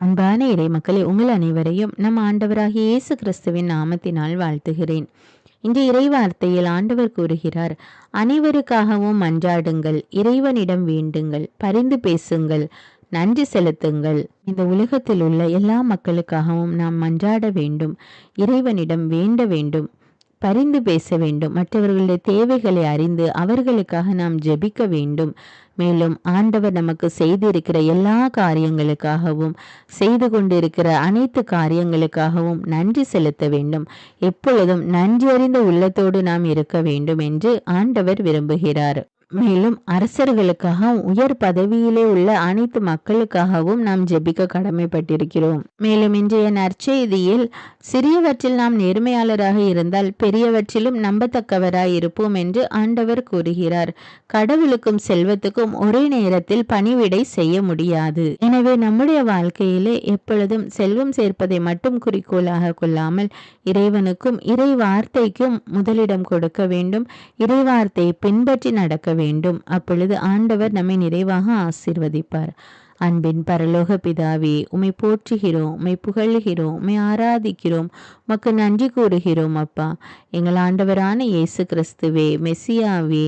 அன்பான இறைமக்களே, உங்கள் அனைவரையும் நம் ஆண்டவராகிய இயேசு கிறிஸ்துவின் நாமத்தினால் வாழ்த்துகிறேன். இன்று இறைவார்த்தையில் ஆண்டவர் கூறுகிறார், அனைவருக்காகவும் மன்றாடுங்கள், இறைவனிடம் வேண்டுங்கள், பரிந்து பேசுங்கள், நன்றி செலுத்துங்கள். இந்த உலகத்தில் உள்ள எல்லா மக்களுக்காகவும் நாம் மன்றாட வேண்டும், இறைவனிடம் வேண்ட வேண்டும், பரிந்து பேச வேண்டும், மற்றவர்களுடைய தேவைகளை அறிந்து அவர்களுக்காக நாம் ஜெபிக்க வேண்டும். மேலும் ஆண்டவர் நமக்கு செய்திருக்கிற எல்லா காரியங்களுக்காகவும், செய்து கொண்டிருக்கிற அனைத்து காரியங்களுக்காகவும் நன்றி செலுத்த வேண்டும். எப்பொழுதும் நன்றியறிந்த உள்ளத்தோடு நாம் இருக்க வேண்டும் என்று ஆண்டவர் விரும்புகிறார். மேலும் அரசர்களுக்காகவும் உயர் பதவியிலே உள்ள அனைத்து மக்களுக்காகவும் நாம் ஜெபிக்க கடமைப்பட்டிருக்கிறோம். மேலும் இன்றைய நற்செய்தியில், சிறியவற்றில் நாம் நேர்மையாளராக இருந்தால் பெரியவற்றிலும் நம்பத்தக்கவராய் இருப்போம் என்று ஆண்டவர் கூறுகிறார். கடவுளுக்கும் செல்வத்துக்கும் ஒரே நேரத்தில் பணிவிடை செய்ய முடியாது. எனவே நம்முடைய வாழ்க்கையிலே எப்பொழுதும் செல்வம் சேர்ப்பதை மட்டும் குறிக்கோளாக கொள்ளாமல் இறைவனுக்கும் இறை வார்த்தைக்கும் முதலிடம் கொடுக்க வேண்டும். இறை வார்த்தையை பின்பற்றி நடக்க வேண்டும். அப்பொழுது ஆண்டவர் நம்மை நிறைவாக ஆசீர்வதிப்பார். அன்பின் பரலோக பிதாவே, உம்மை போற்றுகிறோம், உம்மை புகழுகிறோம், உம்மை ஆராதிக்கிறோம், உமக்கு நன்றி கூறுகிறோம் அப்பா. எங்கள் ஆண்டவரான இயேசு கிறிஸ்துவே, மெசியாவே,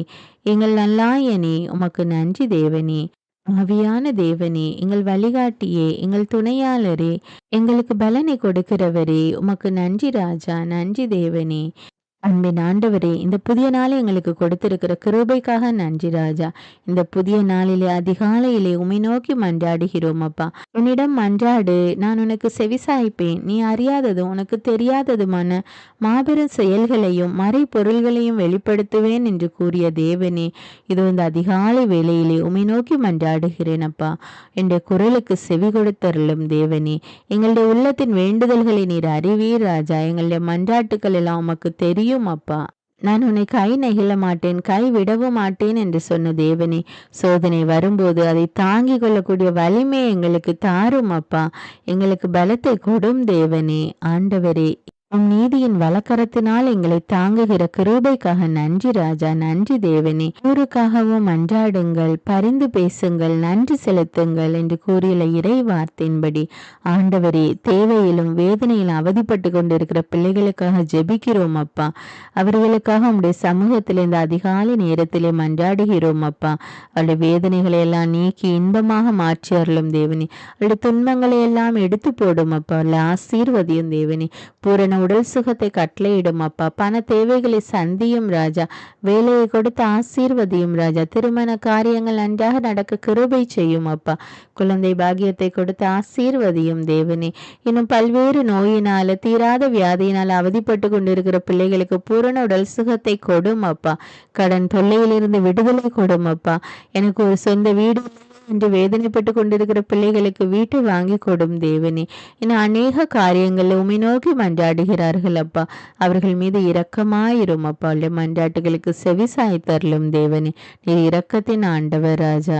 எங்கள் நல்லாயனே, உமக்கு நன்றி தேவனே. ஆவியான தேவனே, எங்கள் வழிகாட்டியே, எங்கள் துணையாளரே, எங்களுக்கு பலனை கொடுக்கிறவரே, உமக்கு நன்றி ராஜா, நன்றி தேவனே. அன்பின் ஆண்டவரே, இந்த புதிய நாளை எங்களுக்கு கொடுத்திருக்கிற கிருபைக்காக நன்றி ராஜா. இந்த புதிய நாளிலே அதிகாலையிலே உம்மை நோக்கி மன்றாடுகிறோம் அப்பா. உன்னிடம் மன்றாடு, நான் உனக்கு செவிசாய்ப்பேன். நீ அறியாததும் உனக்கு தெரியாததுமான மாபெரும் செயல்களையும் மறை பொருள்களையும் வெளிப்படுத்துவேன் என்று கூறிய தேவனே, இதோ இந்த அதிகாலை வேளையிலே உம்மை நோக்கி மன்றாடுகிறேன் அப்பா. என்னுடைய குரலுக்கு செவி கொடுத்தருளும் தேவனே. எங்களுடைய உள்ளத்தின் வேண்டுதல்களை நீர் அறிவீர் ராஜா. எங்களுடைய மன்றாட்டுக்கள் எல்லாம் உமக்கு தெரியும் அப்பா. நான் உன்னை கை நெகிழ மாட்டேன், கை விடவும் மாட்டேன் என்று சொன்ன தேவனே, சோதனை வரும்போது அதை தாங்கிக் கொள்ளக்கூடிய வலிமை எங்களுக்கு தாரும் அப்பா. எங்களுக்கு பலத்தை கொடும் தேவனே. ஆண்டவரே, உம் நீதியின் வலக்கரத்தினால் எங்களை தாங்குகிற கிருபைக்காக நன்றி ராஜா, நன்றி தேவனே. ஊருக்காகவும் மன்றாடுங்கள், பரிந்து பேசுங்கள், நன்றி செலுத்துங்கள் என்று கூறிய இறை வார்த்தையின்படி ஆண்டவரே, தேவையிலும் வேதனையிலும் அவதிப்பட்டு கொண்டிருக்கிற பிள்ளைகளுக்காக ஜெபிக்கிறோம் அப்பா. அவர்களுக்காக உம்முடைய சமூகத்தில் இந்த அதிகாலை நேரத்திலே மன்றாடுகிறோம் அப்பா. அவருடைய வேதனைகளை எல்லாம் நீக்கி இன்பமாக மாற்றி அருளும் தேவனே. அவருடைய துன்பங்களை எல்லாம் எடுத்து போடும் அப்பா. அவர்களை ஆசீர்வதியும் தேவனே. பூரண உடல் சுகத்தை கட்டளையிடும் அப்பா. பண தேவைகளை சந்தியும் ராஜா. வேலையை கொடுத்து ஆசீர்வதியும் ராஜா. திருமண காரியங்கள் நன்றாக நடக்க கிருபை செய்யும் அப்பா. குழந்தை பாக்கியத்தை கொடுத்து ஆசீர்வதியும் தேவனே. இன்னும் பல்வேறு நோயினால, தீராத வியாதியினால் அவதிப்பட்டு கொண்டிருக்கிற பிள்ளைகளுக்கு பூரண உடல் சுகத்தை கொடும் அப்பா. கடன் தொல்லையிலிருந்து விடுதலை கொடும் அப்பா. எனக்கு ஒரு சொந்த வீடு என்று வேதனைப்பட்டு கொண்டிருக்கிற பிள்ளைகளுக்கு வீட்டை வாங்கி கொடும் தேவனே. இன்னும் அநேக காரியங்கள் உம்மை நோக்கி மன்றாடுகிறார்கள் அப்பா. அவர்கள் மீது இரக்கமாயிரும் அப்பா. அவருடைய மன்றாட்டுகளுக்கு செவி சாய்த்தருளும் தேவனே. நீர் இரக்கத்தின் ஆண்டவர் ராஜா.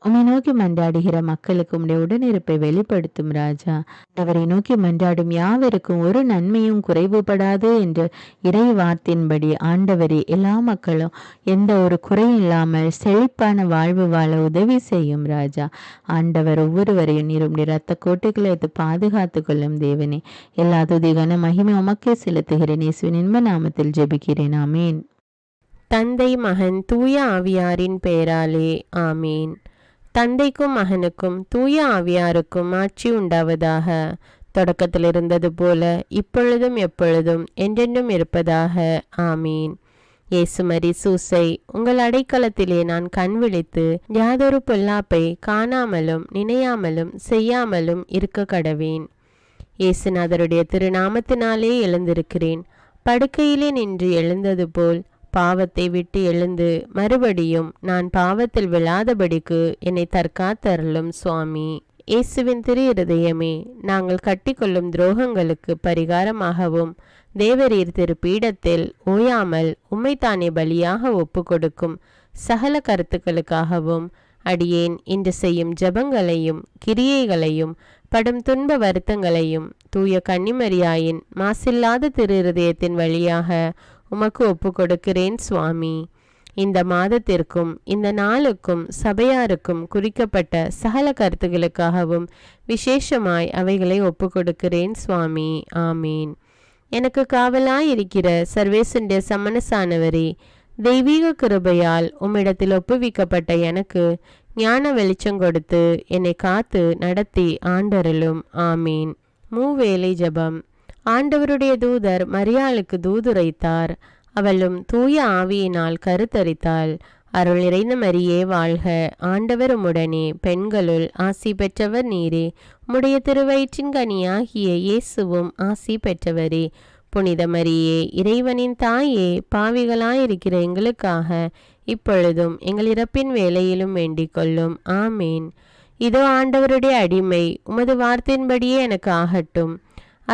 உம்மை நோக்கி மன்றாடுகிற மக்களுக்கு உம்முடைய உடனிருப்பை வெளிப்படுத்தும் ராஜா. அவரை நோக்கி மன்றாடும் யாவருக்கும் ஒரு நன்மையும் குறைவுபடாது என்ற இறை வார்த்தையின்படி ஆண்டவரே, எல்லா மக்களும் எந்த ஒரு குறையும் இல்லாமல் செழிப்பான வாழ்வு வாழ உதவி செய்யும் ராஜா. ஆண்டவர் ஒவ்வொருவரையும் நீர் உம்முடைய இரத்த கோட்டைகளை எடுத்து பாதுகாத்து கொள்ளும் தேவனே. எல்லா துதிகான மகிமை உமக்கே செலுத்துகிறேன். இயேசுவின் இன்ப நாமத்தில் ஜெபிக்கிறேன். ஆமீன். தந்தை, மகன், தூய ஆவியாரின் பெயராலே ஆமீன். தந்தைக்கும் மகனுக்கும் தூய ஆவியாருக்கும் ஆட்சி உண்டாவதாக. தொடக்கத்தில் இருந்தது போல இப்பொழுதும் எப்பொழுதும் என்றென்றும் இருப்பதாக. ஆமீன். இயேசுமரி சூசை, உங்கள் அடைக்கலத்திலே நான் கண் விழித்து யாதொரு பொல்லாப்பை காணாமலும் நினையாமலும் செய்யாமலும் இருக்க கடவேன். இயேசுநாதருடைய திருநாமத்தினாலே எழுந்திருக்கிறேன். படுக்கையிலே நின்று எழுந்தது போல் பாவத்தை விட்டு எழுந்து மறுபடியும் நான் பாவத்தில் விழாதபடிக்கு என்னை தற்காத்தருளும் சுவாமி. இயேசுவின் திரு இருதயமே, நாங்கள் கட்டிக்கொள்ளும் துரோகங்களுக்கு பரிகாரமாகவும் தேவரீர் திரு பீடத்தில் ஓயாமல் உம்மைத்தானே பலியாக ஒப்பு கொடுக்கும் சகல கருத்துக்களுக்காகவும் அடியேன் இன்று செய்யும் ஜபங்களையும் கிரியைகளையும் படும் துன்ப வருத்தங்களையும் தூய கன்னிமரியாயின் மாசில்லாத திரு இருதயத்தின் வழியாக உமக்கு ஒப்பு கொடுக்கிறேன் சுவாமி. இந்த மாதத்திற்கும் இந்த நாளுக்கும் சபையாருக்கும் குறிக்கப்பட்ட சகல கருத்துகளுக்காகவும் விசேஷமாய் அவைகளை ஒப்புக்கொடுக்கிறேன் சுவாமி. ஆமீன். எனக்கு காவலாயிருக்கிற சர்வேசனுடைய சமணசானவரே, தெய்வீக கிருபையால் உம்மிடத்தில் ஒப்புவிக்கப்பட்ட எனக்கு ஞான வெளிச்சம் கொடுத்து என்னை காத்து நடத்தி ஆண்டருளும். ஆமீன். மூவேளை ஜெபம். ஆண்டவருடைய தூதர் மரியாளுக்கு தூதுரைத்தார். அவளும் தூய ஆவியினால் கருத்தரித்தாள். அருள் நிறைந்த மரியே வாழ்க, ஆண்டவர் உம்முடனே, பெண்களுள் ஆசி பெற்றவர் நீரே. உம்முடைய திருவயிற்றின் கனியாகிய இயேசுவும் ஆசி பெற்றவரே. புனித மரியே, இறைவனின் தாயே, பாவிகளாயிருக்கிற எங்களுக்காக இப்பொழுதும் எங்கள் இறப்பின் வேளையிலும் வேண்டிக் கொள்ளும். ஆமீன். இதோ ஆண்டவருடைய அடிமை, உமது வார்த்தையின்படியே எனக்கு ஆகட்டும்.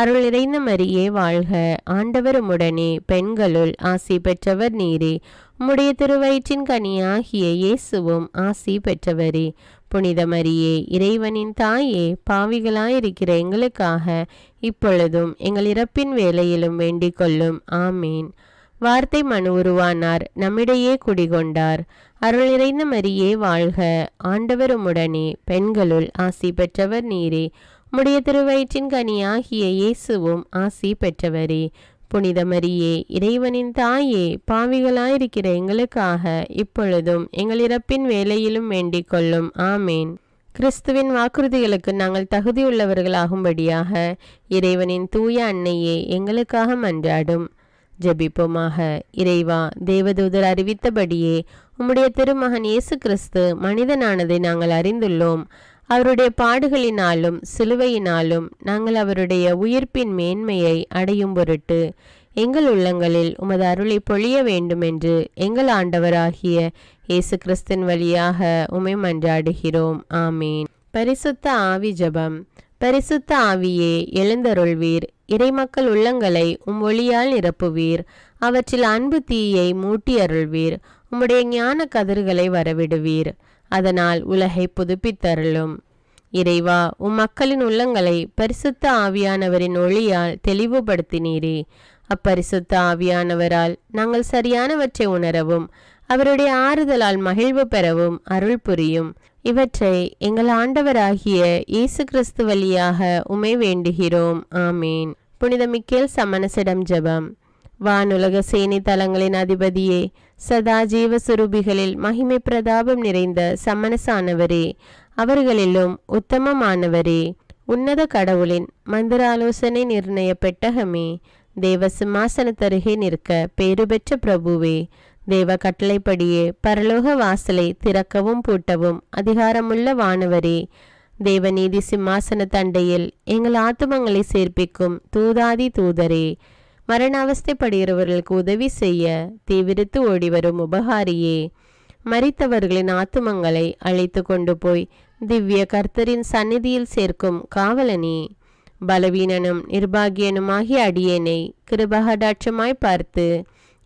அருள் நிறைந்த மரியே வாழ்க, ஆண்டவர் உம்முடனே, பெண்களுள் ஆசி பெற்றவர் நீரே. உம்முடைய திருவயிற்றின் கனியாகிய இயேசுவும் ஆசி பெற்றவரே. புனித மரியே, இறைவனின் தாயே, பாவிகளாயிருக்கிற எங்களுக்காக இப்பொழுதும் எங்கள் இறப்பின் வேளையிலும் வேண்டிக் கொள்ளும். ஆமீன். வார்த்தை மனு உருவானார், நம்மிடையே குடிகொண்டார். அருள் நிறைந்த மரியே வாழ்க, ஆண்டவர் உம்முடனே, பெண்களுள் ஆசி பெற்றவர் நீரே. உம்முடைய திருவயிற்றின் கனியாகிய இயேசுவும் ஆசி பெற்றவரே. புனித மரியே, இறைவனின் தாயே, பாவிகளாயிருக்கிற எங்களுக்காக இப்பொழுதும் எங்கள் இறப்பின் வேளையிலும் வேண்டிக் கொள்ளும். ஆமேன். கிறிஸ்துவின் வாக்குறுதிகளுக்கு நாங்கள் தகுதியுள்ளவர்களாகும்படியாக இறைவனின் தூய அன்னையே எங்களுக்காக மன்றாடும். ஜெபிப்போமாக. இறைவா, தேவதூதர் அறிவித்தபடியே உம்முடைய திருமகன் இயேசு கிறிஸ்து மனிதனானதை நாங்கள் அறிந்துள்ளோம். அவருடைய பாடுகளினாலும் சிலுவையினாலும் நாங்கள் அவருடைய உயிர்ப்பின் மேன்மையை அடையும் பொருட்டு எங்கள் உள்ளங்களில் உமது அருளை பொழிய வேண்டுமென்று எங்கள் ஆண்டவராகிய இயேசு கிறிஸ்தின் வழியாக உம்மை மன்றாடுகிறோம். ஆமீன். பரிசுத்த ஆவி ஜெபம். பரிசுத்த ஆவியே, எழுந்தருள்வீர். இறைமக்கள் உள்ளங்களை உம் ஒளியால் நிரப்புவீர். அவற்றில் அன்பு தீயை மூட்டி அருள்வீர். உம்முடைய ஞான கதிர்களை வரவிடுவீர். அதனால் உலகை புதுப்பித்தருளும். இறைவா, உம் மக்களின் உள்ளங்களை பரிசுத்த ஆவியானவரின் ஒளியால் தெளிவுபடுத்தினீரே. அப்பரிசுத்த ஆவியானவரால் நாங்கள் சரியானவற்றை உணரவும் அவருடைய ஆறுதலால் மகிழ்வு பெறவும் அருள் புரியும். இவற்றை எங்கள் ஆண்டவராகிய இயேசு கிறிஸ்து வழியாக உம்மை வேண்டுகிறோம். ஆமீன். புனித மிக்கேல் சமணசிடம் ஜெபம். வானுலக சேனை தலங்களின் அதிபதியே, சதா ஜீவ சுரூபிகளில் மகிமை பிரதாபம் நிறைந்த சமணசானவரே, அவர்களிலும் உத்தமமானவரே, உன்னத கடவுளின் மந்திர ஆலோசனை நிர்ணய பெட்டகமே, தேவ சிம்மாசனத்தருகே நிற்க பேறு பெற்ற பிரபுவே, தேவ கட்டளைப்படியே பரலோக வாசலை திறக்கவும் பூட்டவும் அதிகாரமுள்ள வானவரே, தேவநீதி சிம்மாசன தண்டையில் எங்கள் ஆத்துமங்களை சேர்ப்பிக்கும் தூதாதி தூதரே, மரண அவஸ்தைப்படுகிறவர்களுக்கு உதவி செய்ய தீவிரித்து ஓடிவரும் உபகாரியே, மரித்தவர்களின் ஆத்துமங்களை அழைத்து கொண்டு போய் திவ்ய கர்த்தரின் சந்நிதியில் சேர்க்கும் காவலனே, பலவீனனும் நிர்பாகியனுமாகிய அடியேனை கிருபகடாட்சமாய் பார்த்து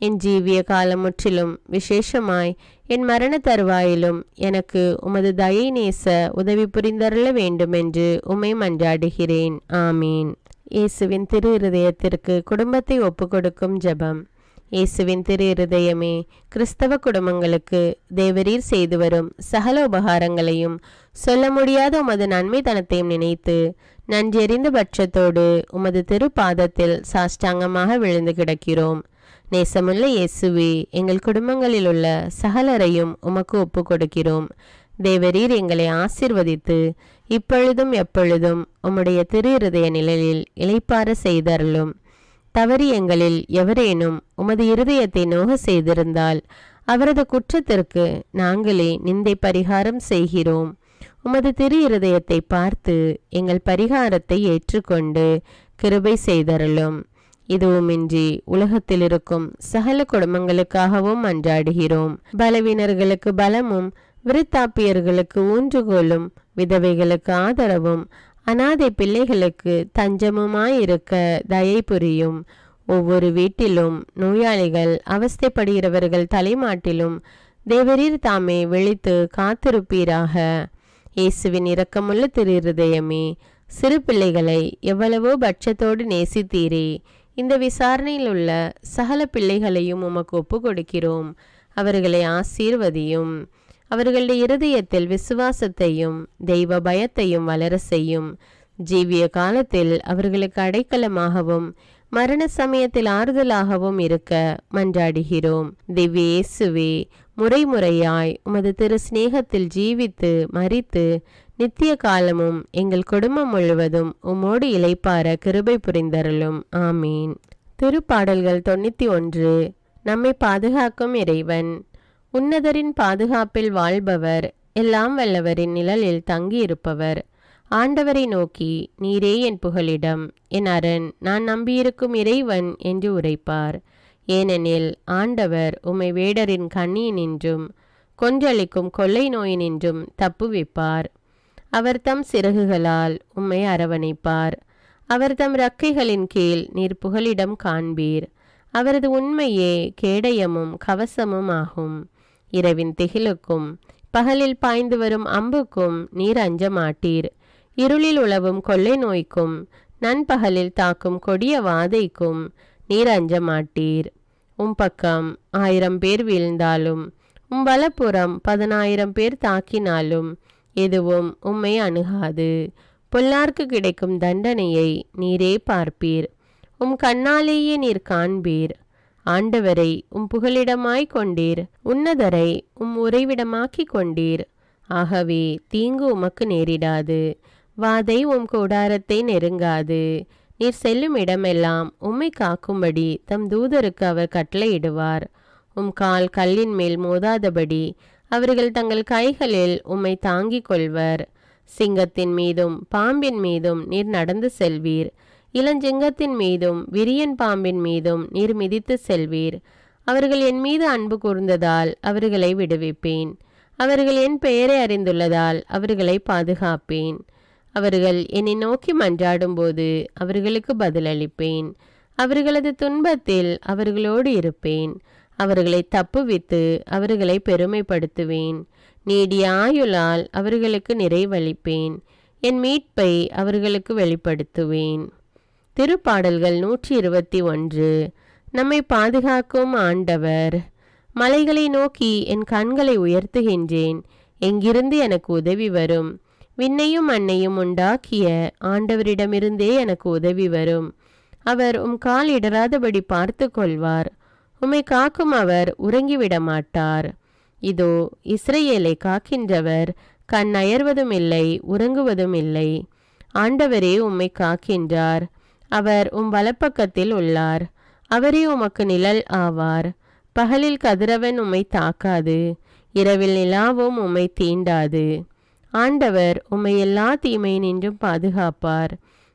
என் ஜீவிய காலம் முற்றிலும் விசேஷமாய் என் மரண தருவாயிலும் எனக்கு உமது தயை நேச உதவி புரிந்தருள வேண்டுமென்று உம்மை மன்றாடுகிறேன். ஆமீன். இயேசுவின் திரு இருதயத்திற்கு குடும்பத்தை ஒப்புக்கொடுக்கும் ஜெபம். இயேசுவின் திரு இருதயமே, கிறிஸ்தவ குடும்பங்களுக்கு தேவரீர் செய்து வரும் சகல உபகாரங்களையும் சொல்ல முடியாத உமது நன்மைத்தனத்தையும் நினைத்து நன்றெறிந்த பட்சத்தோடு உமது திரு பாதத்தில் சாஷ்டாங்கமாக விழுந்து கிடக்கிறோம். நேசமுள்ள இயேசுவே, எங்கள் குடும்பங்களில் உள்ள சகலரையும் உமக்கு ஒப்பு கொடுக்கிறோம். தேவரீர் எங்களை ஆசீர்வதித்து இப்பொழுதும் எப்பொழுதும் உம்முடைய திரு இருதய நிழலில் இளைப்பாற செய்தருளும். தவறி எங்களில் எவரேனும் உமது இருதயத்தை நோக செய்திருந்தால் அவரது குற்றத்திற்கு நாங்களே நிந்தை பரிகாரம் செய்கிறோம். உமது திரு இருதயத்தை பார்த்து எங்கள் பரிகாரத்தை ஏற்றுக்கொண்டு கிருபை செய்தருளும். இதுவுமின்றி உலகத்தில் இருக்கும் சகல குடும்பங்களுக்காகவும் மன்றாடுகிறோம். பலவீனர்களுக்கு பலமும், விருத்தாப்பியர்களுக்கு ஊன்றுகோலும், விதவைகளுக்கு ஆதரவும், அனாதை பிள்ளைகளுக்கு தஞ்சமுமாயிருக்க தயை புரியும். ஒவ்வொரு வீட்டிலும் நோயாளிகள் அவஸ்தைப்படுகிறவர்கள் தலைமாட்டிலும் தேவரீர் தாமே விழித்து காத்திருப்பீராக. இயேசுவின் இரக்கமுள்ள திரு இருதயமே, சிறு பிள்ளைகளை எவ்வளவோ பட்சத்தோடு நேசித்தீரே. இந்த விசாரணையில் உள்ள சகல பிள்ளைகளையும் உமக்கு ஒப்பு கொடுக்கிறோம். அவர்களை ஆசீர்வதியும். அவர்களுடைய இருதயத்தில் விசுவாசத்தையும் தெய்வ பயத்தையும் வளர செய்யும். ஜீவிய காலத்தில் அவர்களுக்கு அடைக்கலமாகவும் மரண சமயத்தில் ஆறுதலாகவும் இருக்க மன்றாடுகிறோம். திவ்ய இயேசுவே, முறைமுறையாய் உமது திரு சிநேகத்தில் ஜீவித்து மரித்து நித்திய காலமும் எங்கள் குடும்பம் முழுவதும் உம்மோடு இளைப்பார கிருபை புரிந்தருளும். ஆமீன். திருப்பாடல்கள் 91. நம்மை பாதுகாக்கும் இறைவன். உன்னதரின் பாதுகாப்பில் வாழ்பவர், எல்லாம் வல்லவரின் நிழலில் தங்கியிருப்பவர். ஆண்டவரை நோக்கி, நீரே என் புகலிடம், என் அரண், நான் நம்பியிருக்கும் இறைவன் என்று உரைப்பார். ஏனெனில் ஆண்டவர் உம்மை வேடரின் கண்ணியினின்றும் கொன்றளிக்கும் கொள்ளை நோயினின்றும் தப்புவிப்பார். அவர் தம் சிறகுகளால் உம்மை அரவணைப்பார். அவர் தம் இறக்கைகளின் கீழ் நீர் புகலிடம் காண்பீர். அவரது உண்மையே கேடயமும் கவசமும் ஆகும். இரவின் திகிலுக்கும் பகலில் பாய்ந்து வரும் அம்புக்கும் நீர் அஞ்ச மாட்டீர். இருளில் உலவும் கொள்ளை நோய்க்கும் நண்பகலில் தாக்கும் கொடிய வாதைக்கும் நீர் அஞ்ச மாட்டீர். உம் பக்கம் 1000 பேர் வீழ்ந்தாலும் உம் வலப்புறம் 10,000 பேர் தாக்கினாலும் எதுவும் உம்மை அணுகாது. பொல்லார்க்கு கிடைக்கும் தண்டனையை நீரே பார்ப்பீர். உம் கண்ணாலேயே நீர் காண்பீர். ஆண்டவரை உம் புகலிடமாய் கொண்டீர். உன்னதரை உம் உறைவிடமாக்கி கொண்டீர். ஆகவே தீங்கு உமக்கு நேரிடாது. வாதை உம் கூடாரத்தை நெருங்காது. நீர் செல்லும் இடமெல்லாம் உம்மை காக்கும்படி தம் தூதருக்கு அவர் கட்டளையிடுவார். உம் கால் கல்லின் மேல் மோதாதபடி அவர்கள் தங்கள் கைகளில் உம்மை தாங்கிக் கொள்வர். சிங்கத்தின் மீதும் பாம்பின் மீதும் நீர் நடந்து செல்வீர். இளஞ்சிங்கத்தின் மீதும் விரியன் பாம்பின் மீதும் நீர் மிதித்து செல்வீர். அவர்கள் என் மீது அன்பு கூர்ந்ததால் அவர்களை விடுவிப்பேன். அவர்கள் என் பெயரை அறிந்துள்ளதால் அவர்களை பாதுகாப்பேன். அவர்கள் என்னை நோக்கி மன்றாடும்போது அவர்களுக்கு பதிலளிப்பேன். அவர்களது துன்பத்தில் அவர்களோடு இருப்பேன். அவர்களை தப்புவித்து அவர்களை பெருமைப்படுத்துவேன். நீடிய ஆயுளால் அவர்களுக்கு நிறைவளிப்பேன். என் மீட்பை அவர்களுக்கு வெளிப்படுத்துவேன். திருப்பாடல்கள் 121. நம்மை பாதுகாக்கும் ஆண்டவர். மலைகளை நோக்கி என் கண்களை உயர்த்துகின்றேன். எங்கிருந்து எனக்கு உதவி வரும்? விண்ணையும் மண்ணையும் உண்டாக்கிய ஆண்டவரிடமிருந்தே எனக்கு உதவி வரும். அவர் உம் கால் இடராதபடி பார்த்து கொள்வார். உம்மை காக்கும் அவர் உறங்கிவிட மாட்டார். இதோ இஸ்ரவேலை காக்கின்றவர் கண் அயர்வதும் இல்லை, உறங்குவதும் இல்லை. ஆண்டவரே உம்மை காக்கின்றார். அவர் உம் வலப்பக்கத்தில் உள்ளார். அவரே உமக்கு நிழல் ஆவார். பகலில் கதிரவன் உம்மை தாக்காது. இரவில் நிலாவும் உம்மை தீண்டாது. ஆண்டவர் உம்மை எல்லா தீமையினின்றும் பாதுகாப்பார்.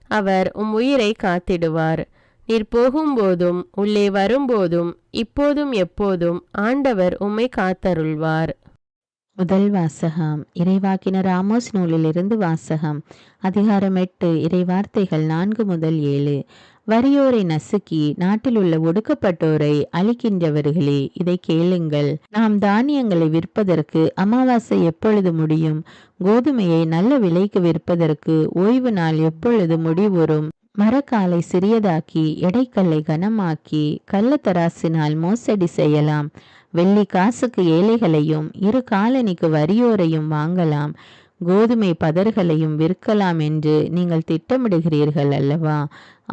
அவர் உம் உயிரை காத்திடுவார். நீர் போகும்போதும் உள்ளே வரும்போதும் இப்போதும் எப்போதும் ஆண்டவர் உம்மை காத்தருள்வார். முதல் வாசகம். இறைவாக்கினர் ஆமோஸ் நூலிலிருந்து வாசகம். அதிகாரம் 8. இறைவார்த்தைகள் 4 முதல் 7. வறியோரை நசுக்கி நாட்டில் உள்ள ஒடுக்கப்பட்டோரை அழிக்கின்றவர்களே, இதை கேளுங்கள். நாம் தானியங்களை விற்பதற்கு அமாவாசை எப்பொழுது முடியும்? கோதுமையை நல்ல விலைக்கு விற்பதற்கு ஓய்வு நாள் எப்பொழுது முடிவுறும்? மரக்காலை சிறியதாக்கி எடைக்கல்லை கனமாக்கி கள்ளத்தராசினால் மோசடி செய்யலாம். வெள்ளி காசுக்கு ஏழைகளையும் 2 காலணிக்கு வறியோரையும் வாங்கலாம். கோதுமை பதர்களையும் விற்கலாம் என்று நீங்கள் திட்டமிடுகிறீர்கள் அல்லவா?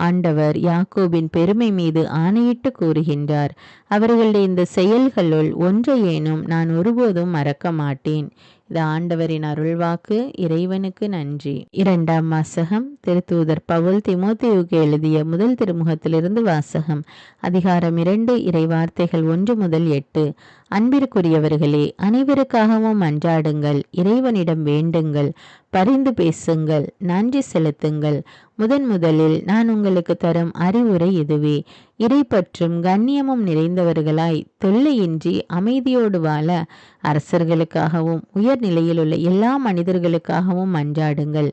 ஆண்டவர் யாக்கோபின் பெருமை மீது ஆணையிட்டு கூறுகின்றார். அவர்களுடைய இந்த செயல்களுள் ஒன்றையேனும் நான் ஒருபோதும் மறக்க மாட்டேன். இது ஆண்டவரின் அருள்வாக்கு. இறைவனுக்கு நன்றி. 2ஆம் வாசகம். திருத்தூதர் பவுல் தீமோத்தேயுவுக்கு எழுதிய முதல் திருமுகத்திலிருந்து வாசகம். அதிகாரம் 2. இறைவார்த்தைகள் 1 முதல் 8. அன்பிற்குரியவர்களே, அனைவருக்காகவும் மன்றாடுங்கள், இறைவனிடம் வேண்டுங்கள், பரிந்து பேசுங்கள், நன்றி செலுத்துங்கள். முதலில் நான் உங்களுக்கு தரும் அறிவுரை இதுவே: இறைப்பற்றும் கண்ணியமும் நிறைந்தவர்களாய் தொல்லையின்றி அமைதியோடு வாழ அரசர்களுக்காகவும் உயர்நிலையில் உள்ள எல்லா மனிதர்களுக்காகவும் மன்றாடுங்கள்.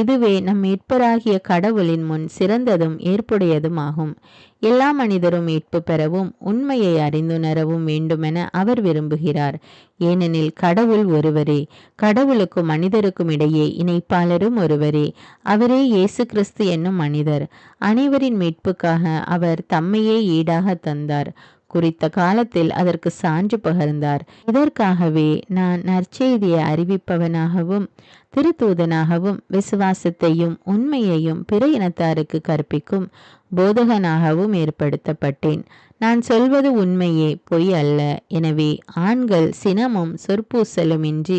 இதுவே நம் மீட்பராகிய கடவுளின் முன் சிறந்ததும் ஏற்புடையதும் ஆகும். எல்லா மனிதரும் மீட்பு பெறவும் உண்மையை அறிந்துணரவும் வேண்டுமென அவர் விரும்புகிறார். ஏனெனில் கடவுள் ஒருவரே, கடவுளுக்கும் மனிதருக்கும் இடையே இணைப்பாளரும் ஒருவரே. அவரே இயேசு கிறிஸ்து என்னும் மனிதர். அனைவரின் மீட்புக்காக அவர் தம்மையே ஈடாக தந்தார். குறித்த காலத்தில் அதற்கு சான்று பகர்ந்தார். இதற்காகவே நான் நற்செய்தியை அறிவிப்பவனாகவும் திருத்தூதனாகவும் விசுவாசத்தையும் உண்மையையும் பிற இனத்தாருக்கு கற்பிக்கும் போதகனாகவும் ஏற்படுத்தப்பட்டேன். நான் சொல்வது உண்மையே, பொய் அல்ல. எனவே ஆண்கள் சினமும் சொற்பூசலும் இன்றி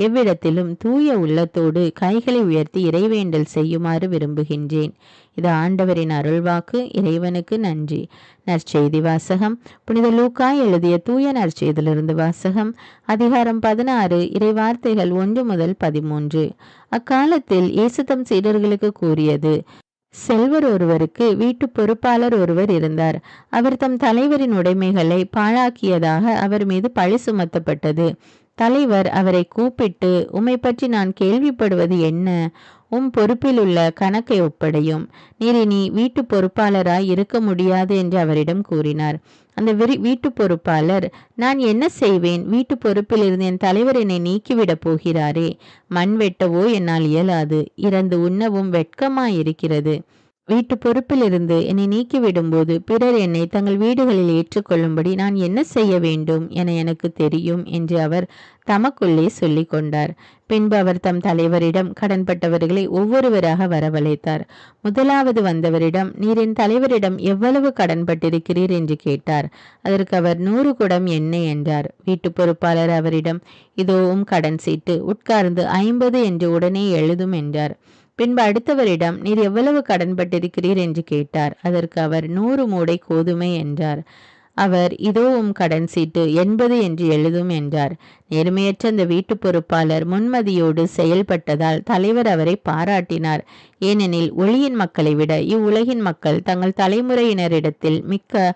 எவ்விடத்திலும் தூய உள்ளத்தோடு கைகளை உயர்த்தி இறைவேண்டல் செய்யுமாறு விரும்புகின்றேன். இது ஆண்டவரின் அருள்வாக்கு. இறைவனுக்கு நன்றி. நற்செய்தி வாசகம். புனித லூக்கா எழுதிய தூய நற்செய்தியிலிருந்து வாசகம். அதிகாரம் 16 இறைவார்த்தைகள் 1 முதல் 13. அக்காலத்தில் இயேசு தம் சீடர்களுக்கு கூறியது: செல்வர் ஒருவருக்கு வீட்டு பொறுப்பாளர் ஒருவர் இருந்தார். அவர் தம் தலைவரின் உடைமைகளை பாழாக்கியதாக அவர் மீது பழி சுமத்தப்பட்டது. தலைவர் அவரை கூப்பிட்டு, உம்மை பற்றி நான் கேள்விப்படுவது என்ன? உம் பொறுப்பில் உள்ள கணக்கை ஒப்படையும். நீர் இனி வீட்டு பொறுப்பாளராய் இருக்க முடியாது என்று அவரிடம் கூறினார். அந்த வீட்டு பொறுப்பாளர், நான் என்ன செய்வேன்? வீட்டு பொறுப்பில் இருந்து என் தலைவர் என்னை நீக்கிவிடப் போகிறாரே. மண் வெட்டவோ என்னால் இயலாது. இறந்து உண்ணவும் வெட்கமாயிருக்கிறது. வீட்டு பொறுப்பில் இருந்து என்னை நீக்கிவிடும்போது பிறர் என்னை தங்கள் வீடுகளில் ஏற்றுக்கொள்ளும்படி நான் என்ன செய்ய வேண்டும் என எனக்கு தெரியும் என்று அவர் தமக்குள்ளே சொல்லிக் கொண்டார். பின்பு அவர் தம் தலைவரிடம் கடன்பட்டவர்களை ஒவ்வொருவராக வரவழைத்தார். முதலாவது வந்தவரிடம், நீர் என் தலைவரிடம் எவ்வளவு கடன்பட்டிருக்கிறீர் என்று கேட்டார். அதற்கு அவர் 100 குடம் எண்ணெய் என்றார். வீட்டு பொறுப்பாளர் அவரிடம், இதோ கடன் சீட்டு, உட்கார்ந்து 50 என்று உடனே எழுதும் என்றார். பின்பு அடுத்தவரிடம், நீர் எவ்வளவு கடன்பட்டிருக்கிறீர் என்று கேட்டார். அதற்கு அவர் 100 மூடை கோதுமை என்றார். அவர், இதோ கடன் சீட்டு, 80 என்று எழுதும் என்றார். நேர்மையற்ற அந்த வீட்டு பொறுப்பாளர் முன்மதியோடு செயல்பட்டதால் தலைவர் அவரை பாராட்டினார். ஏனெனில் ஒளியின் மக்களை விட இவ்வுலகின் மக்கள் தங்கள் தலைமுறையினரிடத்தில் மிக்க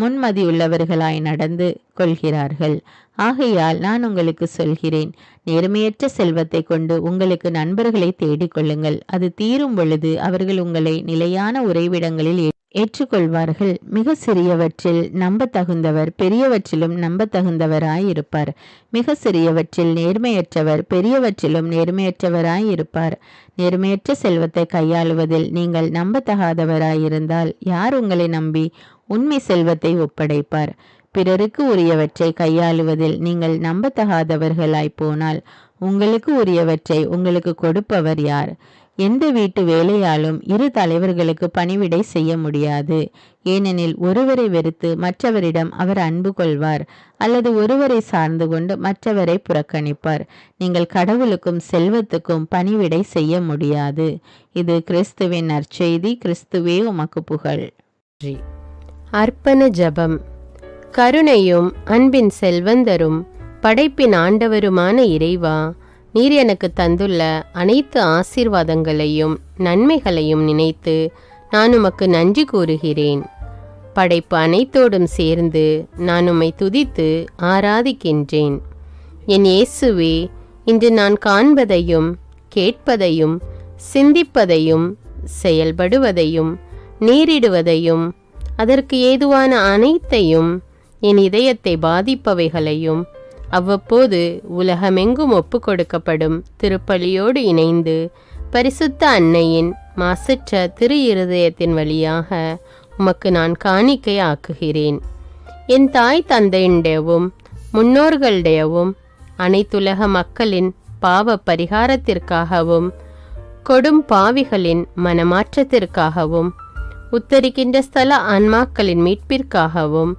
முன்மதியுள்ளவர்களாய் நடந்து கொள்கிறார்கள். ஆகையால் நான் உங்களுக்கு சொல்கிறேன், நேர்மையற்ற செல்வத்தை கொண்டு உங்களுக்கு நண்பர்களை தேடிக்கொள்ளுங்கள். அது தீரும் பொழுது அவர்கள் உங்களை நிலையான உறைவிடங்களில் ஏற்றுக்கொள்வார்கள். மிக சிறியவற்றில் நம்ப தகுந்தவர் பெரியவற்றிலும் நம்ப தகுந்தவராயிருப்பார். மிக சிறியவற்றில் நேர்மையற்றவர் பெரியவற்றிலும் நேர்மையற்றவராயிருப்பார். நேர்மையற்ற செல்வத்தை கையாளுவதில் நீங்கள் நம்பத்தகாதவராயிருந்தால் யார் உங்களை நம்பி உண்மை செல்வத்தை ஒப்படைப்பார்? பிறருக்கு உரியவற்றை கையாளுவதில் நீங்கள் நம்பத்தகாதவர்களாய் போனால் உங்களுக்கு உரியவற்றை உங்களுக்கு கொடுப்பவர் யார்? எந்த வீட்டு வேலையாலும் 2 தலைவர்களுக்கு பணிவிடை செய்ய முடியாது. ஏனெனில் ஒருவரை வெறுத்து மற்றவரிடம் அவர் அன்பு கொள்வார், அல்லது ஒருவரை சார்ந்து கொண்டு மற்றவரை புறக்கணிப்பார். நீங்கள் கடவுளுக்கும் செல்வத்துக்கும் பணிவிடை செய்ய முடியாது. இது கிறிஸ்துவின் நற்செய்தி. கிறிஸ்துவே உமக்கு புகழ். அர்ப்பண ஜெபம். கருணையும் அன்பின் செல்வந்தரும் படைப்பின் ஆண்டவருமான இறைவா, நீர் எனக்கு தந்துள்ள அனைத்து ஆசீர்வாதங்களையும் நன்மைகளையும் நினைத்து நான் உமக்கு நன்றி கூறுகிறேன். படைப்பு அனைத்தோடும் சேர்ந்து நான் உம்மை துதித்து ஆராதிக்கின்றேன். என் இயேசுவே, இன்று நான் காண்பதையும் கேட்பதையும் சிந்திப்பதையும் செயல்படுவதையும் நேரிடுவதையும் அதற்கு ஏதுவான அனைத்தையும் என் இதயத்தை பாதிப்பவைகளையும் அவ்வப்போது உலகமெங்கும் ஒப்பு கொடுக்கப்படும் திருப்பலியோடு இணைந்து பரிசுத்த அன்னையின் மாசற்ற திரு இருதயத்தின் வழியாக உமக்கு நான் காணிக்கை ஆக்குகிறேன். என் தாய் தந்தையுடையவும் முன்னோர்களுடையவும் அனைத்துலக மக்களின் பாவ பரிகாரத்திற்காகவும் கொடும் பாவிகளின் மனமாற்றத்திற்காகவும் உத்தரிக்கின்ற ஸ்தல ஆன்மாக்களின் மீட்பிற்காகவும்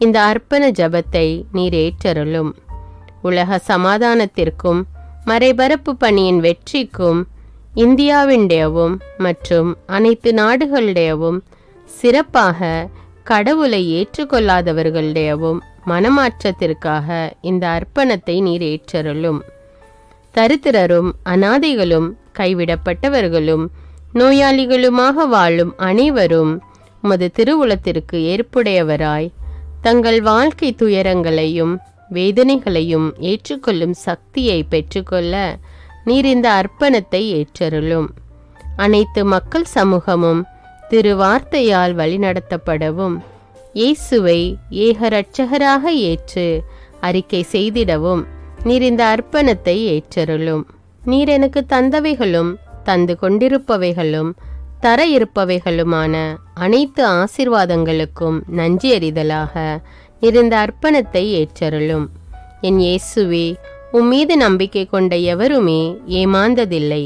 இந்த அர்ப்பண ஜபத்தை நீர் ஏற்றருளும். உலக சமாதானத்திற்கும் மறைபரப்பு பணியின் வெற்றிக்கும் இந்தியாவின்டையவும் மற்றும் அனைத்து நாடுகளுடையவும் சிறப்பாக கடவுளை ஏற்றுக்கொள்ளாதவர்களுடையவும் மனமாற்றத்திற்காக இந்த அர்ப்பணத்தை நீர் ஏற்றருளும். தரித்திரரும் அனாதைகளும் கைவிடப்பட்டவர்களும் நோயாளிகளுமாக வாழும் அனைவரும் உமது திருவுளத்திற்கு ஏற்புடையவராய் தங்கள் வாழ்க்கை துயரங்களையும் வேதனைகளையும் ஏற்றுக்கொள்ளும் சக்தியை பெற்றுக்கொள்ள நீர் இந்த அர்ப்பணத்தை ஏற்றருளும். அனைத்து மக்கள் சமூகமும் திருவார்த்தையால் வழிநடத்தப்படவும் இயேசுவை ஏக இரட்சகராக ஏற்று அறிக்கை செய்திடவும் நீர் இந்த அர்ப்பணத்தை ஏற்றருளும். நீர் எனக்கு தந்தவைகளும் தந்து கொண்டிருப்பவைகளும் தர இருப்பவைகளுமான அனைத்து ஆசீர்வாதங்களுக்கும் நன்றி அறிதலாக இருந்த அர்ப்பணத்தை ஏற்றருளும். என் இயேசுவே, உம்மீது நம்பிக்கை கொண்ட எவருமே ஏமாந்ததில்லை.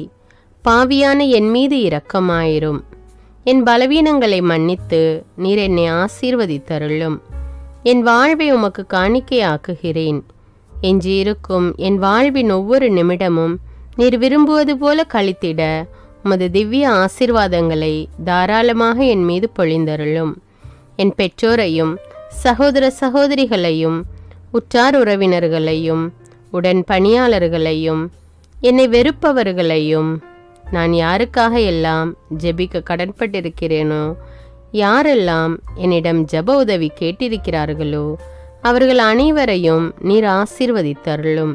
பாவியான என் மீது இரக்கமாயிரும். என் பலவீனங்களை மன்னித்து நீர் என்னை ஆசீர்வதித்தருளும். என் வாழ்வை உமக்கு காணிக்கையாக்குகிறேன். எஞ்சியிருக்கும் என் வாழ்வின் ஒவ்வொரு நிமிடமும் நீர் விரும்புவது போல கழித்திட உமது திவ்ய ஆசீர்வாதங்களை தாராளமாக என் மீது பொழிந்தருளும். என் பெற்றோரையும் சகோதர சகோதரிகளையும் உற்றார் உறவினர்களையும் உடன் பணியாளர்களையும் என்னை வெறுப்பவர்களையும் நான் யாருக்காக எல்லாம் ஜெபிக்க கடன்பட்டிருக்கிறேனோ, யாரெல்லாம் என்னிடம் ஜெப உதவி கேட்டிருக்கிறார்களோ அவர்கள் அனைவரையும் நீர் ஆசீர்வதித்தருளும்.